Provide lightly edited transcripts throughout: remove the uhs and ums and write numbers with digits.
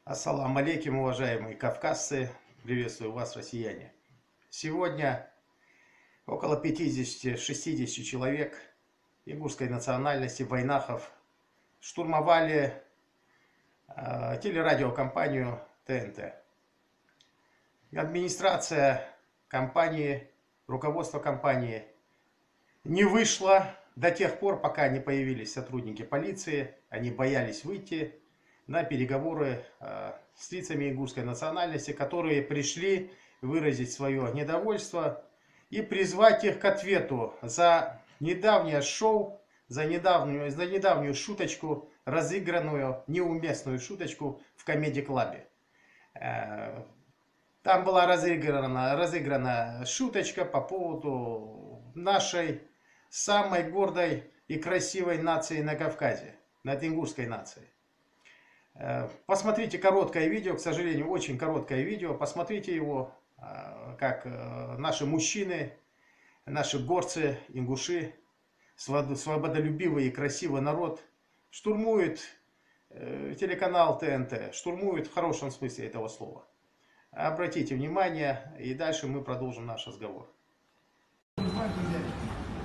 Ассаламу алейкум, уважаемые кавказцы, приветствую вас, россияне. Сегодня около 50-60 человек ингушской национальности, войнахов, штурмовали телерадиокомпанию ТНТ. Администрация компании, руководство компании не вышло до тех пор, пока не появились сотрудники полиции. Они боялись выйти на переговоры с лицами ингушской национальности, которые пришли выразить свое недовольство и призвать их к ответу за недавнее шоу, за недавнюю шуточку, разыгранную, неуместную шуточку в комедий-клабе. Там была разыграна шуточка по поводу нашей самой гордой и красивой нации на Кавказе, над ингушской нацией. Посмотрите короткое видео, к сожалению, очень короткое видео. Посмотрите его, как наши мужчины, наши горцы, ингуши, свободолюбивый и красивый народ штурмуют телеканал ТНТ, штурмуют в хорошем смысле этого слова. Обратите внимание, и дальше мы продолжим наш разговор.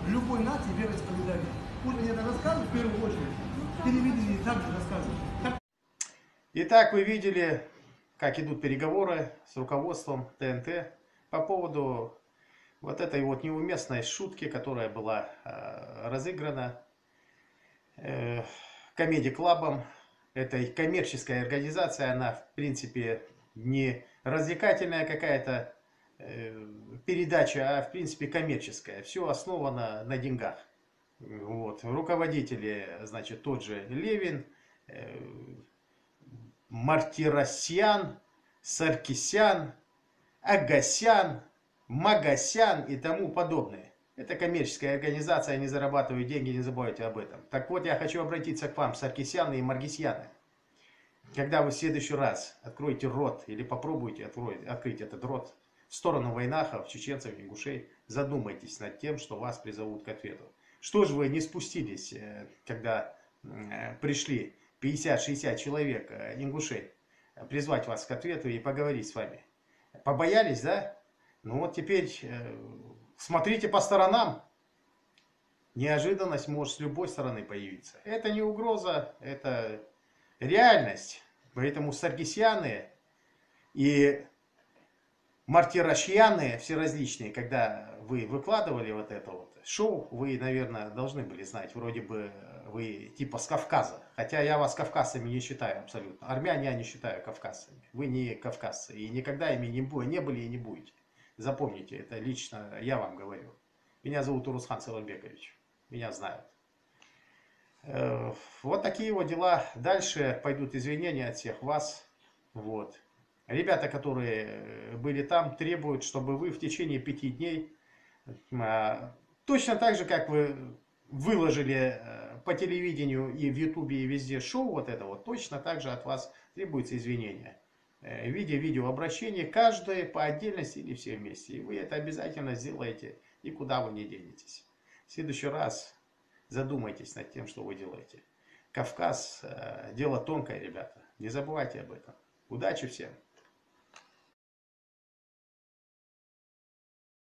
Любой нации вероисповедания. Пусть они это рассказывают в первую очередь, телевидение также рассказывают. Итак, вы видели, как идут переговоры с руководством ТНТ по поводу вот этой вот неуместной шутки, которая была разыграна комедий-клабом. Этой коммерческой организации, она в принципе не развлекательная какая-то передача, а в принципе коммерческая. Все основано на деньгах. Вот. Руководители, значит, тот же Левин, Мартиросян, Саркисян, Агасян, Магасян и тому подобное. Это коммерческая организация, они зарабатывают деньги, не забывайте об этом. Так вот, я хочу обратиться к вам, Саркисяны и Маргисяны. Когда вы в следующий раз откроете рот или попробуете открыть этот рот в сторону войнахов, чеченцев, ингушей, задумайтесь над тем, что вас призовут к ответу. Что же вы не спустились, когда пришли 50-60 человек ингушей призвать вас к ответу и поговорить с вами? Побоялись, да? Ну вот теперь смотрите по сторонам. Неожиданность может с любой стороны появиться. Это не угроза, это реальность. Поэтому саркисяны и мартиросяны все различные, когда вы выкладывали вот это вот шоу, вы, наверное, должны были знать, вроде бы вы типа с Кавказа. Хотя я вас кавказцами не считаю абсолютно. Армяне я не считаю кавказцами. Вы не кавказцы и никогда ими не были и не будете. Запомните, это лично я вам говорю. Меня зовут Урусхан Сылымбекович. Меня знают. Вот такие вот дела. Дальше пойдут извинения от всех вас. Вот. Ребята, которые были там, требуют, чтобы вы в течение 5 дней, точно так же, как вы выложили по телевидению и в Ютубе и везде шоу вот это вот, точно так же от вас требуется извинения. В виде видеообращения, каждое по отдельности или все вместе. И вы это обязательно сделаете, и куда вы не денетесь. В следующий раз задумайтесь над тем, что вы делаете. Кавказ – дело тонкое, ребята. Не забывайте об этом. Удачи всем!